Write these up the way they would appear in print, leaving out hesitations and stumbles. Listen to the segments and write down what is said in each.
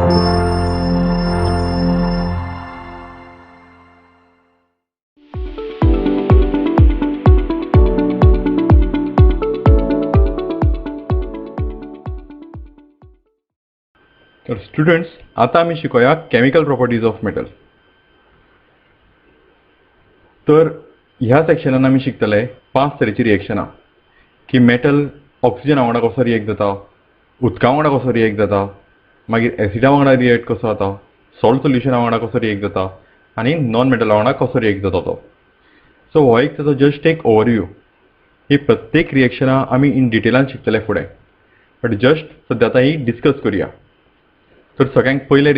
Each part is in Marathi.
तर स्टुडंट्स, आता आम्ही शिकूया केमिकल प्रॉपर्टीज ऑफ मेटल. तर ह्या सेक्शनान आम्ही शिकतले 5 तरेची रिएक्शनां की मेटल ऑक्सिजना वांगडा कसो रिएक्ट जाता, उदका वांगडा कसो रिएक्ट जाता, मागीर एसिडा वांगडा रिएक्ट कसो जाता, सॉल्ट सोल्युशना वांगडा कसो रिएक्ट जाता आनी नॉन मेटला वांगडा कसो रिएक्ट जाता तो. सो हो एक ताचो जस्ट एक ओवरव्यू. ही प्रत्येक रिएक्शनां आमी इन डिटेलान शिकतले फुडें, बट जस्ट सद्या आतां ही डिस्कस करूया. तर सगळ्यांत पयलें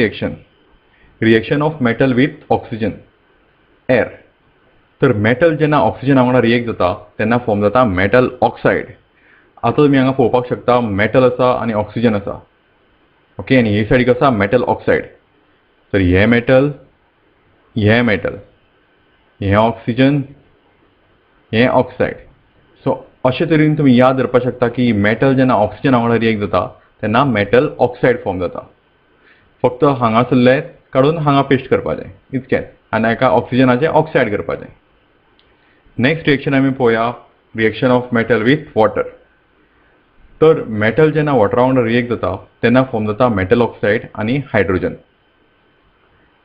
reaction of metal with oxygen air. तर मेटल जेन्ना ऑक्सिजना वांगडा रिएक्ट जाता तेन्ना फॉर्म जाता मेटल ऑक्सायड. आतां तुमी हांगा पळोवपाक शकता मेटल आसा आनी ऑक्सिजन आसा. ओके, आनी हे सायडीक आसा मेटल ऑक्सायड. तर हे मेटल, हे ऑक्सिजन, हे ऑक्सायड. सो अशे तरेन तुमी याद दवरपाक शकता की मेटल जेन्ना ऑक्सिजना वांगडा रिएक्ट जाता तेन्ना मेटल ऑक्सायड फॉर्म जाता. फक्त हांगासरले काडून हांगा पेस्ट करपाचें इतकेंच, आनी एका ऑक्सिजनाचें ऑक्सायड करपाचें. नेक्स्ट रिएक्शन आमी पळोवया, reaction of metal with water. तर मेटल जेन्ना वॉटरा वांगडा रिएक्ट जाता तेन्ना फॉर्म जाता मेटल ऑक्सायड आनी हायड्रोजन.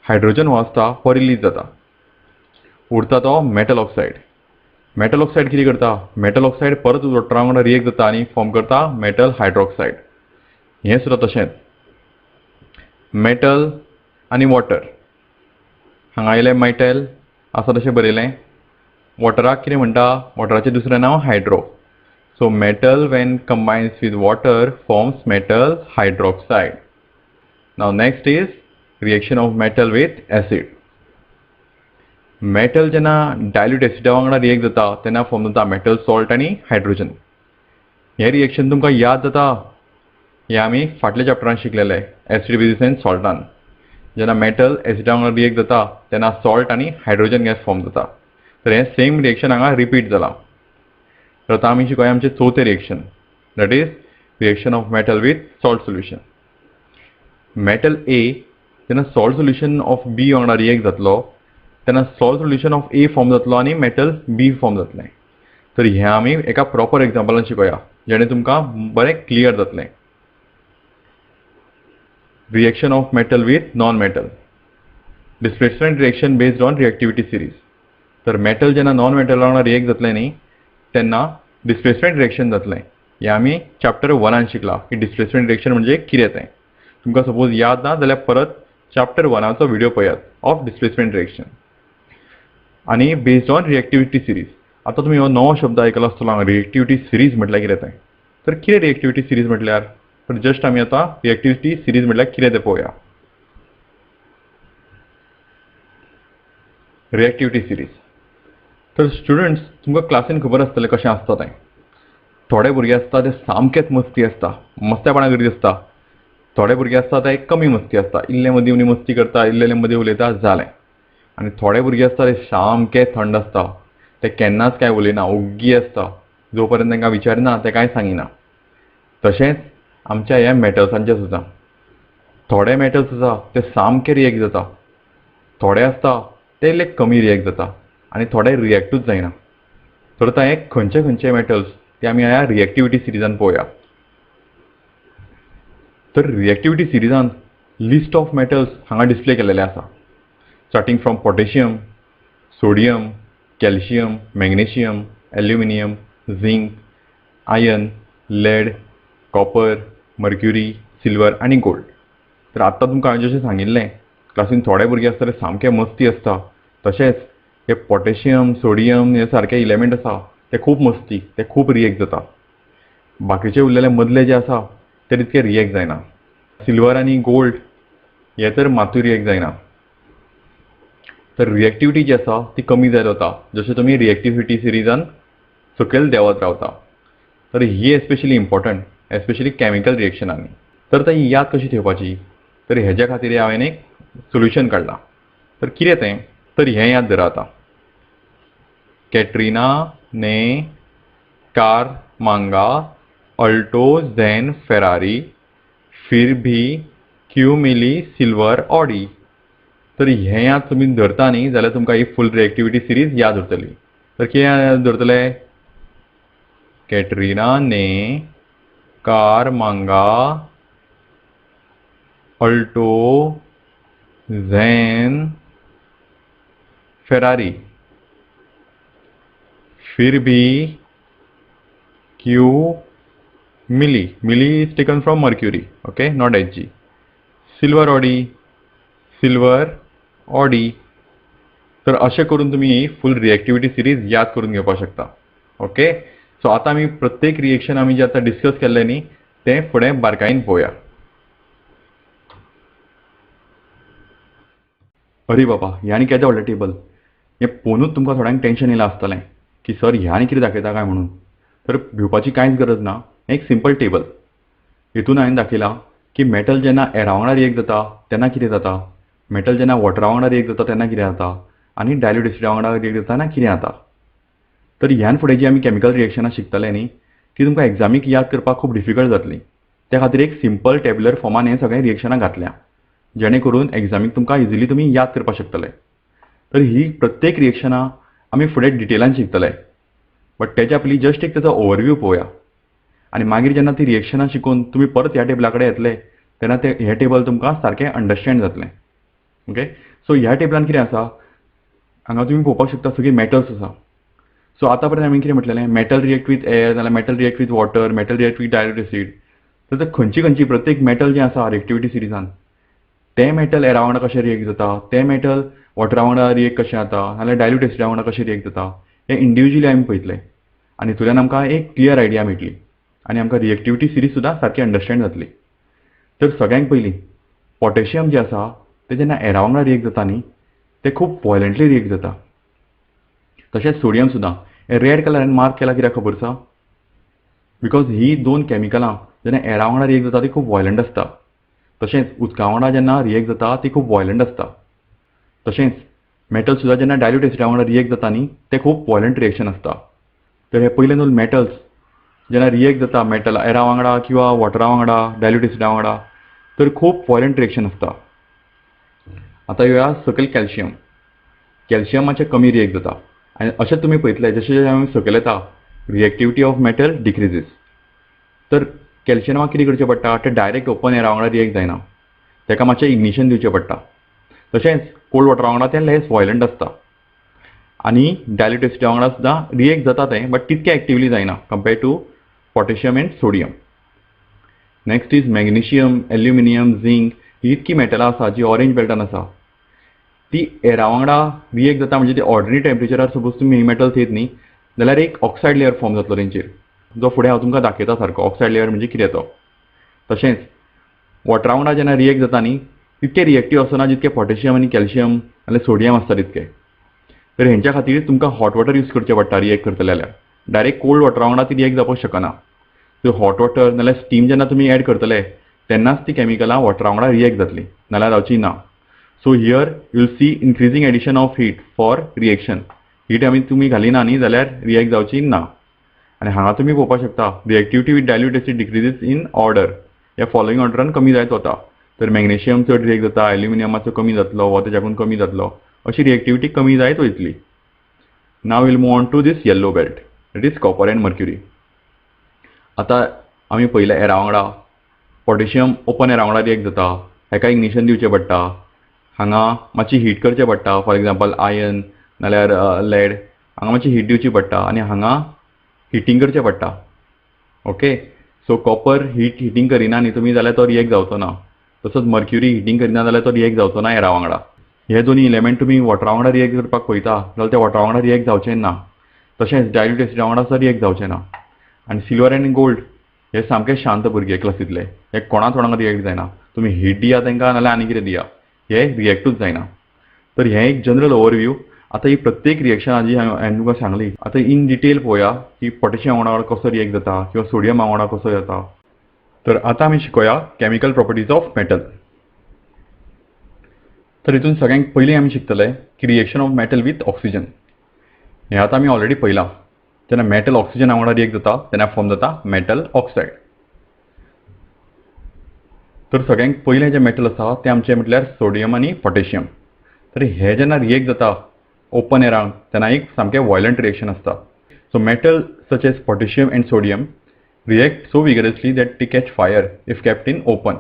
हायड्रोजन हो आसता हो रिलीज जाता, उरता तो मेटल ऑक्सायड. मेटल ऑक्सायड कितें करता, मेटल ऑक्सायड परत वॉटरा वांगडा रिएक्ट जाता आनी फॉर्म करता मेटल हायड्रॉक्सायड. हें सुद्दां तशेंच. मेटल आनी वॉटर, हांगा आयलें मेटल आसा तशें बरयलें. वॉटराक कितें म्हणटा, वॉटराचें दुसरें नांव hydro. So metal when combines with water forms metal hydroxide. Now next is reaction of metal with acid. Metal जेन्ना डायल्यूट एसिडा वांगडा रिएक्ट जाता तेन्ना फॉर्म जाता मेटल सॉल्ट आनी हायड्रोजन. हें रिएक्शन तुमकां याद जाता, हें आमी फाटल्या चॅप्टरान शिकलेलें एसीड बेजीस एंड सॉल्टान. जेन्ना मेटल एसिडा वांगडा रिएक्ट जाता तेन्ना सॉल्ट आनी हायड्रोजन गॅस फॉर्म जाता. तर हें सेम रिएक्शन हांगा रिपीट जालां. तर आतां आमी शिकूया आमचें चवथें reaction, that is reaction of metal with salt solution. Metal A जेन्ना सॉल्ट सोल्युशन ऑफ बी वांगडा रिएक्ट जातलो तेन्ना salt solution of A form जातलो आनी मेटल बी फॉर्म जातलें. तर हें आमी एका प्रॉपर एग्जांपलान शिकूया जेणे तुमकां बरें क्लियर जातलें. Reaction of metal with non metal, displacement reaction based on reactivity series. तर मेटल जेन्ना नॉन मेटल वांगडा रिएक्ट जातलें न्ही तेन्ना डिस्प्लेसमेंट रिएक्शन जातलें. हें आमी चॅप्टर 1 शिकलां की डिस्प्लेसमेंट रिएक्शन म्हणजे कितें तें. तुमकां सपोज याद ना जाल्यार परत चॅप्टर 1 व्हिडिओ पळयात ऑफ डिस्प्लेसमेंट रिएक्शन. आनी बेस्ड ऑन रिएक्टिविटी सिरीज. आतां तुमी हो नवो शब्द आयकलो आसतलो हांगा, रिएक्टिविटी सिरीज म्हटल्यार कितें तें. तर कितें रिएक्टिविटी सिरीज म्हटल्यार, तर जस्ट आमी आतां रिएक्टिविटी सिरीज म्हटल्यार कितें तें पळोवया. Reactivity series. तर स्टुडंट्स, तुमकां क्लासीन खबर आसतलें कशें आसता तें. थोडे भुरगे आसता ते सामकेच मस्ती आसता, मस्तेपणा करीत आसता. थोडे भुरगे आसता ते कमी मस्ती आसता, इल्ले मदीं मदीं मस्ती करता, इल्ले मदीं उलयता, जालें. आनी थोडे भुरगे आसता ते सामके थंड आसता, ते केन्नाच कांय उलयना, ओग्गी आसता. जो पर्यंत तांकां विचारिना ते कांय सांगिना. तशेंच आमच्या ह्या मेटल्सांचें सुद्दां. थोडे मेटल्स आसा ते सामके रिएक्ट जाता, थोडे आसता ते इल्ले कमी रिएक्ट जाता आनी थोडे रिएक्टूच जायना. तर आतां हे खंयचे मेटल्स ते आमी ह्या रिएक्टिविटी सिरीजान पळोवया. तर रिएक्टिविटी सिरीजान लिस्ट ऑफ मेटल्स हांगा डिस्प्ले केलेले आसा. Starting from potassium, sodium, calcium, magnesium, aluminium, zinc, iron, lead, copper, mercury, silver आनी गोल्ड. तर आत्तां तुमकां हांवें जशें सांगिल्लें, क्लासीन थोडे भुरगे आसता ते सामके मस्ती आसता. तशेंच हे पोटॅशियम, सोडियम हे सारके इलेमेंट आसा ते खूब मस्ती, ते खूब रिएक्ट जाता. बाकीचे उरलेले मदले जे आसा ते तितके रिएक्ट जायना. सिल्वर आनी गोल्ड हे तर मातूय रिएक्ट जायना. तर रिएक्टिविटी जी आसा ती कमी जायत वता जशें तुमी रिएक्टिविटी सिरीजान सकयल देंवत रावता. तर ही एस्पेशली इम्पॉर्टंट, एस्पेशली केमिकल रिएक्शनांनी. तर ती याद कशी ठेवपाची, तर हेज्या खातीर हांवें एक सोल्युशन काडलां. तर कितें तें, तर हें याद धरा आतां. कैटरीना ने कार मांगा, अल्टो, ज़ेन, फेरारी, फिर भी क्यू मिली सिल्वर ऑडी. तर हें याद तुमी धरता न्ही जाल्यार तुमकां ही फूल रिएक्टिविटी सिरीज याद उरतली. तर कितें याद उरतले? कैटरीना ने कार मांगा, अल्टो, ज़ैन, फेरारी. फिर भी क्यू Mili. Mili is taken from mercury. Okay, not H G. Silver Audi, silver Audi. तर अशें करून तुमी ही फूल रिएक्टिविटी सिरीज याद करून घेवपाक शकता. ओके, सो आतां आमी प्रत्येक रिएक्शन आमी जे आतां डिस्कस केल्लें न्ही तें फुडें बारकायेन पळोवया. अरे बाबा, हें आनी केदें व्हडलें टेबल. हें पळोवनूच तुमकां थोड्यांक टेन्शन येयलां आसतलें की सर ह्या आनी कितें दाखयता काय म्हणून. तर भिवपाची कांयच गरज ना. हें एक सिंपल टेबल. हितून हांवें दाखयलां की मेटल जेन्ना एरा वांगडा रिएक्ट जाता तेन्ना कितें जाता, मेटल जेन्ना वॉटरा वांगडा रिएक्ट जाता तेन्ना कितें जाता, आनी डायल्यूट एसिडा वांगडा रिएक्ट जाता तेन्ना कितें जाता. तर ह्यान फुडें जी आमी केमिकल रिएक्शनां शिकतले न्ही ती तुमकां एग्जामीक याद करपाक खूब डिफिकल्ट जातली. त्या खातीर एक सिंपल टॅब्युलर फॉर्मान हें सगळें रिएक्शनां घातल्या जेणे करून एग्जामीक तुमकां इजिली तुमी याद करपाक शकतले. तर ही प्रत्येक रिएक्शनां आमी फुडें डिटेलान शिकतले. बट तेच्या पयलीं जस्ट एक तेचो ओवरव्यू पळोवया. आनी मागीर जेन्ना ती रिएक्शनां शिकून तुमी परत ह्या टेबला कडेन येतले तेन्ना हें टेबल तुमकां सारकें अंडरस्टँड जातलें. ओके, सो ह्या टेबलान कितें आसा, हांगा तुमी पळोवपाक शकता सगळीं मेटल्स आसा. सो आतां पर्यंत हांवें कितें म्हटलेलें, मेटल रिएक्ट वीथ एअर नाल्यार metal react with water, metal react with dilute acid. तर ते खंयची प्रत्येक मेटल जें आसा रिएक्टिविटी सिरीजान तें मेटल एरा वांगडा कशें रिएक्ट जाता, तें मेटल वॉटरा वांगडा रिएक्ट कशें जाता नाल्यार डायल्यूट एसिडा वांगडा कशें रिएक्ट जाता हें इंडिविज्युअली आमी पळयतलें. आनी तुल्यान आमकां एक क्लियर आयडिया मेळटली आनी आमकां रिएक्टिविटी सिरीज सुद्दां सारकी अंडरस्टँड जातली. तर सगळ्यांत पयलीं पोटॅशियम जें आसा तें जेन्ना एरा वांगडा रिएक्ट जाता न्ही तें खूब वायलंटली रिएक्ट जाता. तशेंच सोडियम सुद्दां. हें रेड कलरान मार्क केला कित्याक खबर आसा? बिकॉज ही दोन केमिकलां जेन्ना एरा वांगडा रिएक्ट जाता ती खूब वायलंट आसता. तशेंच उदका वांगडा जेन्ना रिएक्ट जाता ती खूब वायलंट आसता. तशेंच मेटल सुद्दां जेन्ना डायल्यूट एसिडा वांगडा रिएक्ट जाता न्ही तें खूब वायलंट रिएक्शन आसता. तर हे पयले दोन मेटल्स जेन्ना रिएक्ट जाता मेटल एरा वांगडा किंवा वॉटरा वांगडा डायल्यूट एसिडा वांगडा तर खूब वायलंट रिएक्शन आसता. आतां येवया सकयल कॅल्शियम. कॅल्शियमाचें कमी रिएक्ट जाता आनी अशें तुमी पळयतले जशें जशें आमी सकयल येता रिएक्टिविटी ऑफ मेटल डिक्रिजीस. तर कॅल्शियमाक कितें करचें पडटा, तें डायरेक्ट ओपन एरा वांगडा रिएक्ट जायना, तेका मातशें इग्निशन दिवचें पडटा. तशेंच कोल्ड वॉटरा वांगडा तें लेस वायलंट आसता आनी डायल्यूट एसिडा वांगडा सुद्दां रिएक्ट जाता तें बट तितकें एक्टिवली जायना compared to potassium and sodium. Next is magnesium, aluminium, zinc. ही इतकी मेटलां आसा जी ऑरेंज बेल्टान आसा ती एरा वांगडा रिएक्ट जाता म्हणजे ती ऑर्डिनरी टेम्परेचरार सपोज तुमी ही मेटल्स येत न्ही जाल्यार एक ऑक्सायड लेयर फॉर्म जातलो तेंचेर जो फुडें हांव तुमकां दाखयता सारको ऑक्सायड लेयर म्हणजे कितें तो. तशेंच वॉटरा वांगडा जेन्ना रिएक्ट जाता न्ही तितकें रिएक्टीव आसना जितकें पोटॅशियम आनी कॅल्शियम नाल्यार सोडियम आसता तितकें. तर हेंच्या खातीर तुमकां हॉट वॉटर यूज करचें पडटा रिएक्ट करतले जाल्यार. डायरेक्ट कोल्ड वॉटरा वांगडा ती रिएक्ट जावपाक शकना. सो हॉट वॉटर नाल्यार स्टीम जेन्ना तुमी एड करतले तेन्नाच ती केमिकलां वॉटरा वांगडा रिएक्ट जातली नाल्यार जावची ना. So here you'll see increasing addition of heat for reaction. Heat आमी तुमी घालिना न्ही जाल्यार रिएक्ट जावची ना. आनी हांगा तुमी पळोवपाक शकता reactivity with dilute acid decreases in order. ह्या फॉलोइंग ऑर्डरान कमी जायत वता. तर मॅग्नेशियम चड रिएक्ट जाता, एल्युमिनियमाचो कमी जातलो वा तेच्याकून कमी जातलो अशी रिएक्टिविटी कमी जायत वयतली. Now we'll move on to this yellow belt that is copper and mercury. आतां आमी पयलें एरा वांगडा पोटॅशियम ओपन एरा वांगडा रिएक्ट जाता हेका इग्निशन दिवचें पडटा. हांगा मातशी हीट करचें पडटा फॉर एग्जांपल आयर्न नाल्यार लेड हांगा मातशी हीट दिवची पडटा आनी हांगा हिटींग करचें पडटा. ओके, सो कॉपर हिटींग करिना न्ही तुमी जाल्यार तो रिएक्ट जावचो ना. तसोच मर्क्युरी हिटींग करिना जाल्यार तो रिएक्ट जावचो ना एरा वांगडा. हे दोनी इलेमेंट तुमी वॉटरा वांगडा रिएक्ट करपाक पळयता जाल्यार ते वॉटरा वांगडा रिएक्ट जावचें ना. तशेंच डायल्यूट एसिडा वांगडा सुद्दां रिएक्ट जावचें ना. आनी सिल्वर आनी गोल्ड हे सामके शांत भुरगे क्लासींतले. हे कोणाच वांगडा रिएक्ट जायना. तुमी हीट दिया तांकां नाल्यार आनी कितें दिया हे रिएक्टूच जायना. तर हें एक जनरल ओवरव्यू. आतां ही प्रत्येक रिएक्शनां जी हांवें तुमकां सांगली आतां इन डिटेल पळोवया की पोटॅशियम वांगडा कसो रिएक्ट जाता किंवा सोडियम वांगडा कसो जाता. तर आतां आमी शिकोया केमिकल प्रॉपर्टीज ऑफ मेटल. तर हितून सगळ्यांत पयलीं आमी शिकतले की reaction of metal with oxygen. हें आतां आमी ऑलरेडी पळयलां. जेन्ना मेटल ऑक्सिजना वांगडा रिएक्ट जाता तेन्ना फॉर्म जाता मेटल ऑक्सायड. तर सगळ्यांत पयलें जें मेटल आसा तें आमचें म्हटल्यार सोडियम आनी पोटॅशियम. तर हे जेन्ना रिएक्ट जाता ओपन एरांत तेन्ना एक सामकें वायलंट रिएक्शन आसता. So metal such as potassium and sodium react so vigorously that they catch fire if kept in open.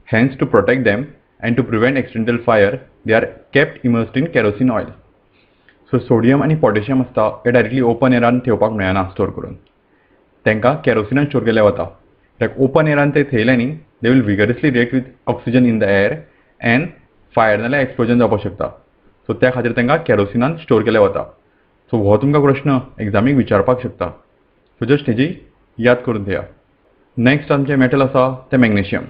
Hence, to protect them and to prevent accidental fire, they are kept immersed in kerosene oil. So sodium आणि potassium असता हे डायरेक्टली ओपन एरान ठेवपाक मेळना स्टोर करून. तांकां केरोसिनान स्टोर केले वता. लायक ओपन एरान ते थेयले न्ही, they will vigorously react with oxygen in the air end fire नाल्यार एक्सप्लोजन जावपाक शकता. सो त्या खातीर तांकां केरोसिनान स्टोर केले वता. सो हो तुमकां प्रश्न एग्जामीक विचारपाक शकता. सो जस्ट हेजी याद करून घेया. नेक्स्ट आमचें मेटल आसा तें मॅग्नेशियम.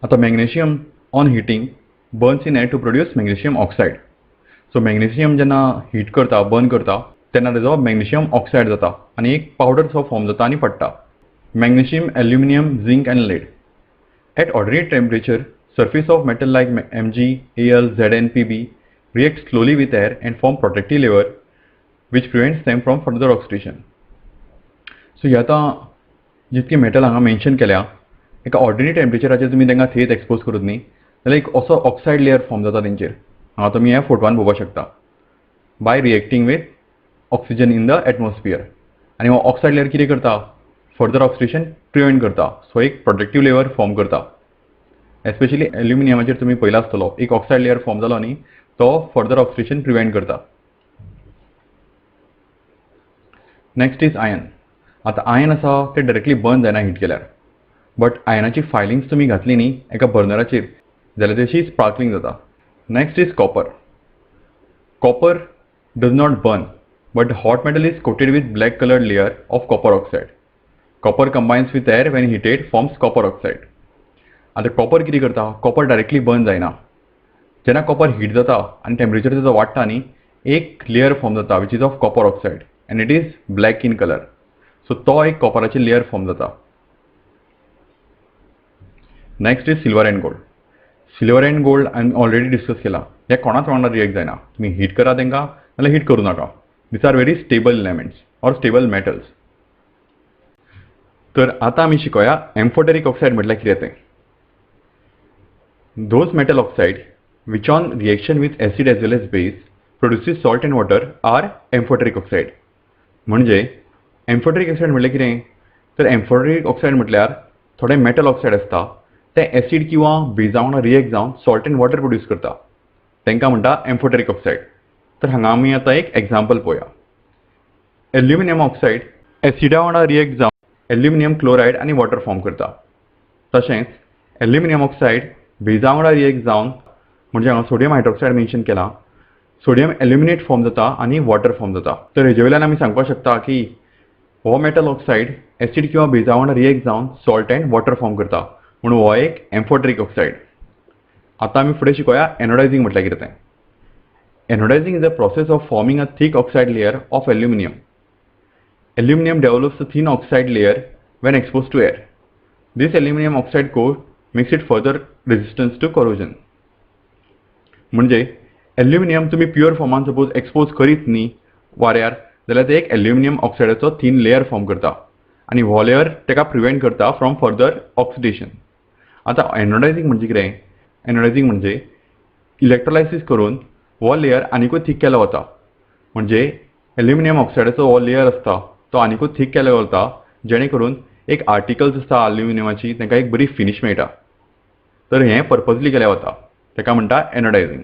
आतां magnesium on heating burns in air to produce magnesium oxide. So magnesium जेन्ना हीट करता बर्न करता तेन्ना तेजो मॅग्नेशियम ऑक्सायड जाता आनी एक पावडर सो फॉर्म जाता आनी पडटा. Magnesium, aluminium, zinc and lead. At ordinary temperature surface of metal like Mg, Al, Zn, Pb react slowly with air and form protective layer which prevents them from further oxidation. So ह्या आतां जितके मेटल हांगा मेन्शन केल्या एका ऑर्डिनरी टेम्परेचराचेर तुमी तांकां थेट एक्सपोज करूत न्ही जाल्यार एक असो ऑक्सायड लेयर फॉर्म जाता तेंचेर. हांगा तुमी ह्या फोटवान पळोवपाक शकता. By reacting with oxygen in the atmosphere. आनी हो ऑक्सायड लेयर कितें करता? फर्दर ऑक्सिडेशन प्रिवेंट करता. सो एक प्रोटेक्टीव लेयर फॉर्म करता. एस्पेशली एल्युमिनियमाचेर तुमी पयला आसतलो एक ऑक्सायड लेयर फॉर्म जालो न्ही तो फर्दर ऑक्सिडेशन प्रिवेंट करता. Next is iron. आतां आयन आसा ते डायरेक्टली बर्न जायना हीट केल्यार. बट आयनाची फायलिंग्स तुमी घातली न्ही एका बर्नराचेर जाल्यार तशी स्पार्कलिंग जाता. Next is copper. Copper does not burn but hot metal is coated with black coloured layer of copper oxide. Copper combines with air when heated forms copper oxide. आतां कॉपर कितें करता? कॉपर डायरेक्टली बर्न जायना. जेन्ना कॉपर हीट जाता आनी टेम्परेचर तेजो वाडटा न्ही एक लेयर फॉर्म जाता which is of copper oxide end it is black in colour. So तो एक कॉपराची लेयर फॉर्म जाता. Next is silver end gold. Silver end gold हांवें ऑलरेडी डिस्कस केला. हे कोणाच वांगडा रिएक्ट जायना. तुमी हीट करा तांकां नाल्यार हीट करूं नाका. These are very stable elements or stable metals. तर आतां आमी शिकोया एम्फोटेरिक ऑक्सायड म्हटल्यार कितें तें. Those metal oxide which on reaction with acid as well as base produces salt and water are amphoteric oxide. म्हणजे एम्फोटेरिक ऑक्सायड म्हटल्यार कितें? तर एम्फोटेरिक ऑक्सायड म्हटल्यार थोडे मेटल ऑक्सायड आसता ते एसिड किंवा बेजा वांगडा रिएक्ट जावन सॉल्ट एंड वॉटर प्रोड्यूस करता. तांकां म्हणटा एम्फोटेरिक ऑक्सायड. तर हांगा आमी आतां एक एग्जांपल पळोवया. एल्युमिनियम ऑक्सायड एसिडा वांगडा रिएक्ट जावन एल्युमिनियम क्लोरायड आनी वॉटर फॉर्म करता. तशेंच एल्युमिनियम ऑक्सायड बेजा वांगडा रिएक्ट जावन म्हणजे हांगा सोडियम हायड्रॉक्सायड मेन्शन केला. सोडियम एल्युमिनेट फॉर्म जाता आनी वॉटर फॉर्म जाता. तर हेजे वयल्यान आमी सांगपाक शकता की हो मेटल ऑक्सायड एसिड किंवा बेजा वांगडा रिएक्ट जावन सॉल्ट एंड वॉटर फॉर्म करता म्हणून हो एक एम्फोटेरिक ऑक्सायड. आतां आमी फुडें शिकोया एनोडायझिंग म्हटल्यार कितें तें. Anodising is a process of forming a thick oxide layer of aluminium. Aluminum develops a thin oxide layer when exposed to air. This aluminum oxide core makes it further resistance to corrosion. म्हणजे एल्युमिनियम तुम्ही प्युअर फॉर्मान सपोज एक्सपोज करीत न्ही वाऱ्यार जाल्यार ते एक एल्युमिनियम ऑक्सायडाचो थीन लेयर फॉर्म करता आनी हो लेयर तेका प्रिवेंट करता फ्रॉम फर्दर ऑक्सिडेशन. आतां एनोडायझिंग म्हणजे कितें? एनोडायझिंग म्हणजे इलेक्ट्रोलायसीस करून हो लेयर आनिकूय थीक केलो वता. म्हणजे एल्युमिनियम ऑक्सायडाचो हो लेयर आसता तो आनिकूय थीक केलो वता जेणे करून एक आर्टिकल्स आसता एल्युमिनियमाची तांकां एक बरी फिनिश मेळटा. तर हें पर्पजली केलें वता ताका म्हणटा एनोडायझिंग.